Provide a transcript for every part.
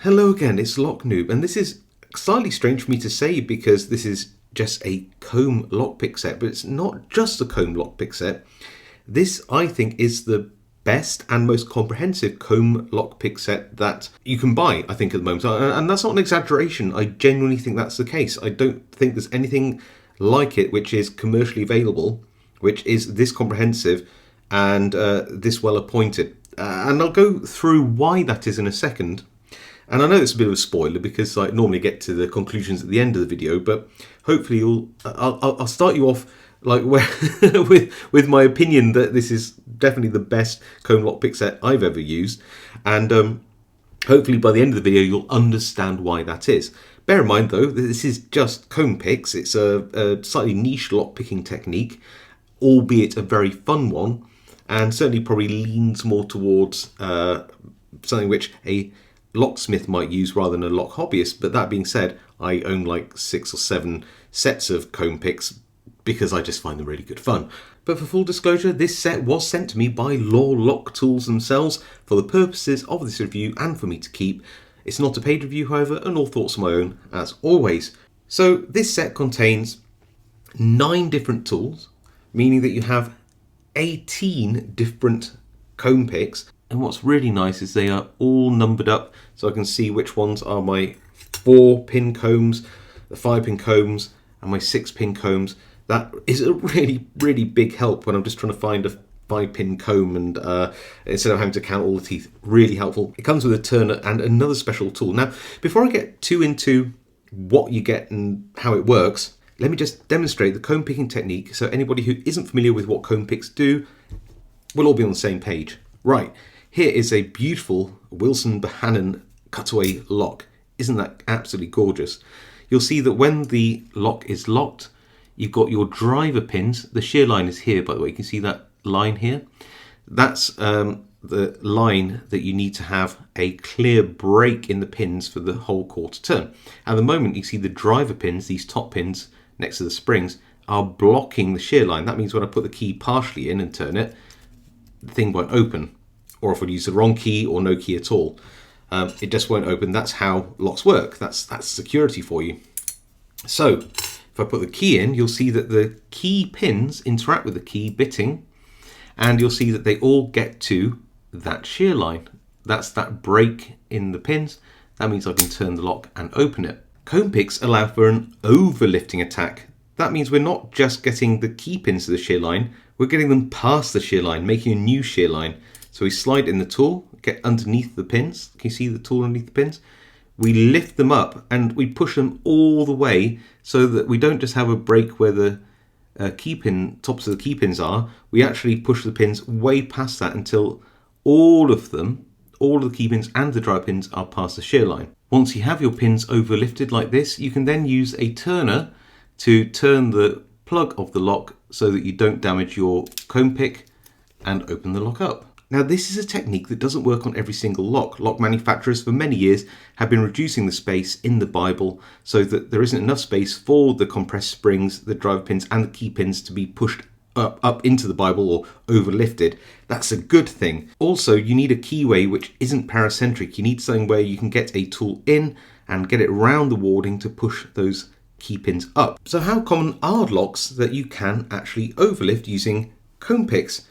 Hello again, it's Noob, and this is slightly strange for me to say because this is just a comb lockpick set, but it's not just a comb lockpick set. This, I think, is the best and most comprehensive comb lockpick set that you can buy, I think, at the moment. And that's not an exaggeration. I genuinely think that's the case. I don't think there's anything like it which is commercially available, which is this comprehensive and this well appointed. And I'll go through why that is in a second. And I know it's a bit of a spoiler because I normally get to the conclusions at the end of the video, but hopefully I'll start you off like with my opinion that this is definitely the best comb lockpick set I've ever used, and hopefully by the end of the video you'll understand why that is. Bear in mind though that this is just comb picks. It's a slightly niche lockpicking technique, albeit a very fun one, and certainly probably leans more towards something which a locksmith might use rather than a lock hobbyist. But that being said, I own like 6 or 7 sets of comb picks because I just find them really good fun. But for full disclosure, this set was sent to me by Law Lock Tools themselves for the purposes of this review and for me to keep. It's not a paid review, however, and all thoughts are my own as always. So this set contains 9 different tools, meaning that you have 18 different comb picks. And what's really nice is they are all numbered up, so I can see which ones are my 4-pin combs, the 5-pin combs, and my 6-pin combs. That is a really, really big help when I'm just trying to find a 5-pin comb, and instead of having to count all the teeth. Really helpful. It comes with a turner and another special tool. Now, before I get too into what you get and how it works, let me just demonstrate the comb picking technique so anybody who isn't familiar with what comb picks do will all be on the same page. Right. Here is a beautiful Wilson Bohannon cutaway lock. Isn't that absolutely gorgeous? You'll see that when the lock is locked, you've got your driver pins. The shear line is here, by the way. You can see that line here. That's the line that you need to have a clear break in the pins for the whole quarter turn. At the moment, you see the driver pins, these top pins next to the springs, are blocking the shear line. That means when I put the key partially in and turn it, the thing won't open. Or if I use the wrong key or no key at all, it just won't open. That's how locks work. That's security for you. So if I put the key in, you'll see that the key pins interact with the key bitting, and you'll see that they all get to that shear line. That's that break in the pins. That means I can turn the lock and open it. Comb picks allow for an overlifting attack. That means we're not just getting the key pins to the shear line, we're getting them past the shear line, making a new shear line. So we slide in the tool, get underneath the pins. Can you see the tool underneath the pins? We lift them up and we push them all the way so that we don't just have a break where the key pin, tops of the key pins are. We actually push the pins way past that until all of them, all of the key pins and the drive pins are past the shear line. Once you have your pins overlifted like this, you can then use a turner to turn the plug of the lock so that you don't damage your comb pick and open the lock up. Now, this is a technique that doesn't work on every single lock. Lock manufacturers for many years have been reducing the space in the Bible so that there isn't enough space for the compressed springs, the driver pins and the key pins to be pushed up into the Bible or overlifted. That's a good thing. Also, you need a keyway which isn't paracentric. You need something where you can get a tool in and get it around the warding to push those key pins up. So how common are locks that you can actually overlift using comb picks?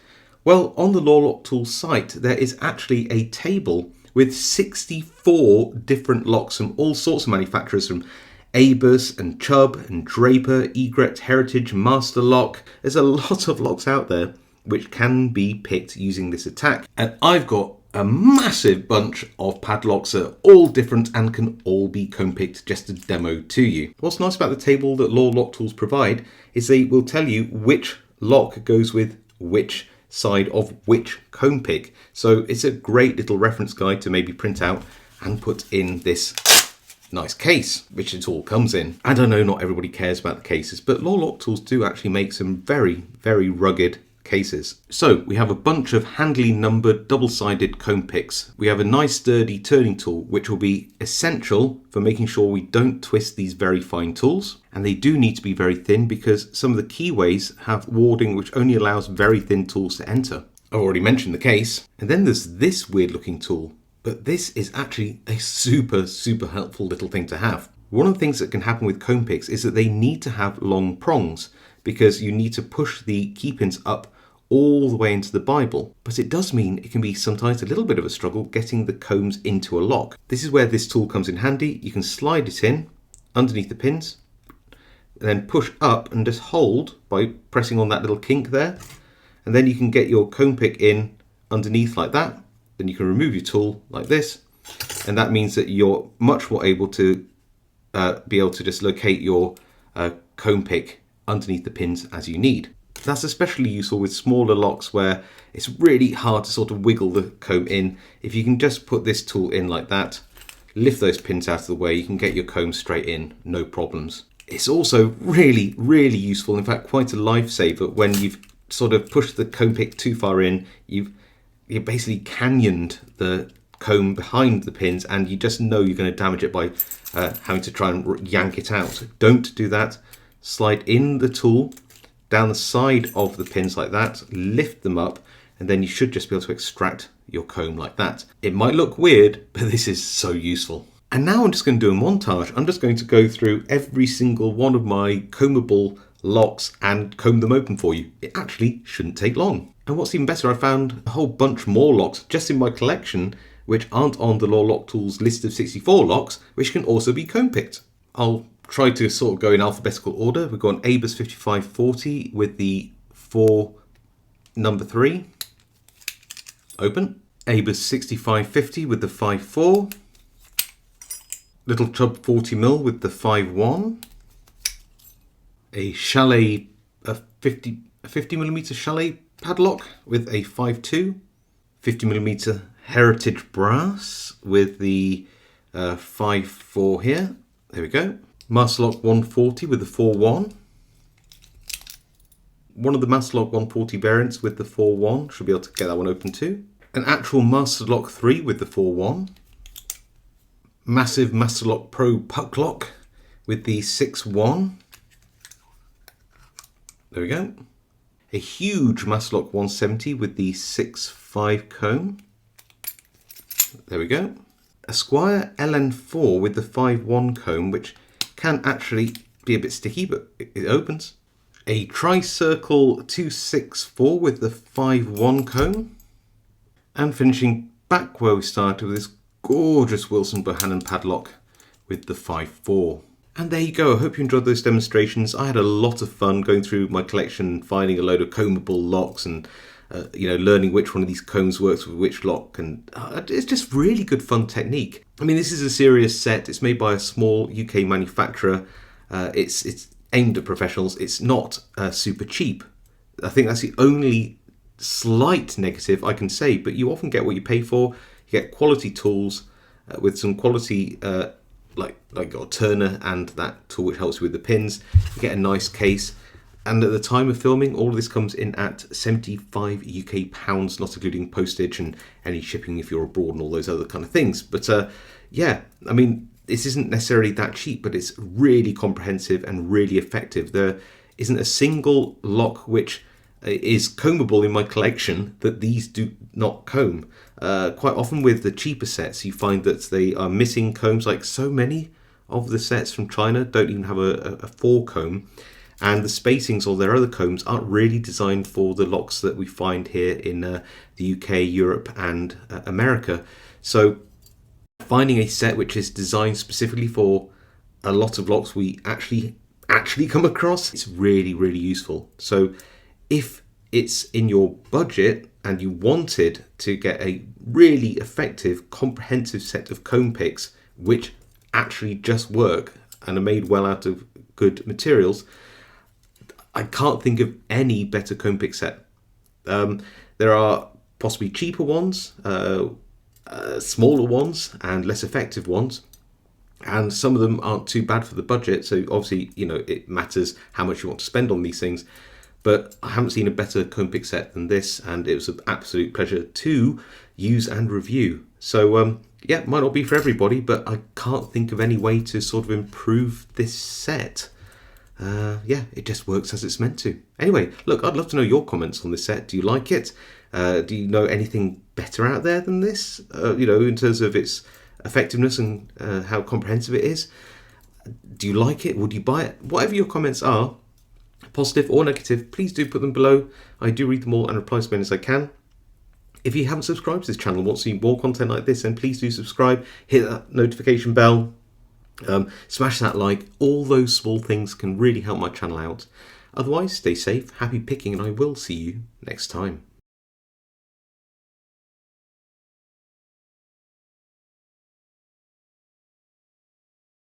Well, on the Law Lock Tools site, there is actually a table with 64 different locks from all sorts of manufacturers, from Abus and Chubb and Draper, Egret, Heritage, Master Lock. There's a lot of locks out there which can be picked using this attack. And I've got a massive bunch of padlocks that are all different and can all be comb picked just to demo to you. What's nice about the table that Law Lock Tools provide is they will tell you which lock goes with which side of which comb pick. So it's a great little reference guide to maybe print out and put in this nice case, which it all comes in. And I know not everybody cares about the cases, but Law Lock Tools do actually make some very, very rugged cases. So we have a bunch of handily numbered double-sided comb picks. We have a nice sturdy turning tool, which will be essential for making sure we don't twist these very fine tools. And they do need to be very thin because some of the keyways have warding which only allows very thin tools to enter. I've already mentioned the case. And then there's this weird looking tool. But this is actually a super, super helpful little thing to have. One of the things that can happen with comb picks is that they need to have long prongs because you need to push the key pins up all the way into the Bible. But it does mean it can be sometimes a little bit of a struggle getting the combs into a lock. This is where this tool comes in handy. You can slide it in underneath the pins and then push up and just hold by pressing on that little kink there. And then you can get your comb pick in underneath like that. Then you can remove your tool like this. And that means that you're much more able to be able to just locate your comb pick underneath the pins as you need. That's especially useful with smaller locks where it's really hard to sort of wiggle the comb in. If you can just put this tool in like that, lift those pins out of the way, you can get your comb straight in, no problems. It's also really, really useful, in fact quite a lifesaver, when you've sort of pushed the comb pick too far in, you basically canyoned the comb behind the pins and you just know you're going to damage it by having to try and yank it out. Don't do that. Slide in the tool down the side of the pins like that, lift them up, and then you should just be able to extract your comb like that. It might look weird, but this is so useful. And now I'm just going to do a montage. I'm just going to go through every single one of my combable locks and comb them open for you. It actually shouldn't take long. And what's even better, I found a whole bunch more locks just in my collection which aren't on the Law Lock Tools list of 64 locks, which can also be comb picked. I'll try to sort of go in alphabetical order. We've got an ABUS 5540 with the 4 number 3. Open. ABUS 6550 with the 5.4. Little Chub 40mm with the 5.1. A chalet, a 50mm chalet padlock with a 5.2. 50mm heritage brass with the 5.4 here. There we go. Master Lock 140 with the 4.1. One of the Master Lock 140 variants with the 4.1. Should be able to get that one open too. An actual Master Lock 3 with the 4.1. Massive Master Lock Pro puck lock with the 6.1. There we go. A huge Master Lock 170 with the 6.5 comb. There we go. A Squire LN4 with the 5.1 comb, which can actually be a bit sticky, but it opens. A Tricircle 264 with the 5.1 comb. And finishing back where we started with this gorgeous Wilson Bohannon padlock with the 5.4. And there you go. I hope you enjoyed those demonstrations. I had a lot of fun going through my collection, finding a load of combable locks and learning which one of these combs works with which lock, and it's just really good fun technique. I mean, this is a serious set. It's made by a small UK manufacturer. It's aimed at professionals. It's not super cheap. I think that's the only slight negative I can say, but you often get what you pay for. You get quality tools with some quality like got a turner and that tool which helps you with the pins. You get a nice case. And at the time of filming, all of this comes in at 75 UK pounds, not including postage and any shipping if you're abroad and all those other kind of things. But yeah, I mean, this isn't necessarily that cheap, but it's really comprehensive and really effective. There isn't a single lock which is combable in my collection that these do not comb. Quite often with the cheaper sets, you find that they are missing combs. Like so many of the sets from China don't even have a 4 comb. And the spacings or their other combs aren't really designed for the locks that we find here in the UK, Europe and America. So finding a set which is designed specifically for a lot of locks we actually come across, it's really, really useful. So if it's in your budget and you wanted to get a really effective, comprehensive set of comb picks which actually just work and are made well out of good materials, I can't think of any better comb pick set. There are possibly cheaper ones, smaller ones, and less effective ones. And some of them aren't too bad for the budget. So obviously, it matters how much you want to spend on these things. But I haven't seen a better comb pick set than this, and it was an absolute pleasure to use and review. So yeah, it might not be for everybody, but I can't think of any way to sort of improve this set. yeah, it just works as it's meant to. Anyway, look, I'd love to know your comments on this set. Do you like it? Do you know anything better out there than this? In terms of its effectiveness and how comprehensive it is. Do you like it? Would you buy it? Whatever your comments are, positive or negative, please do put them below. I do read them all and reply as many as I can. If you haven't subscribed to this channel and want to see more content like this, then please do subscribe. Hit that notification bell. Smash that like. All those small things can really help my channel out. Otherwise, stay safe, happy picking, and I will see you next time.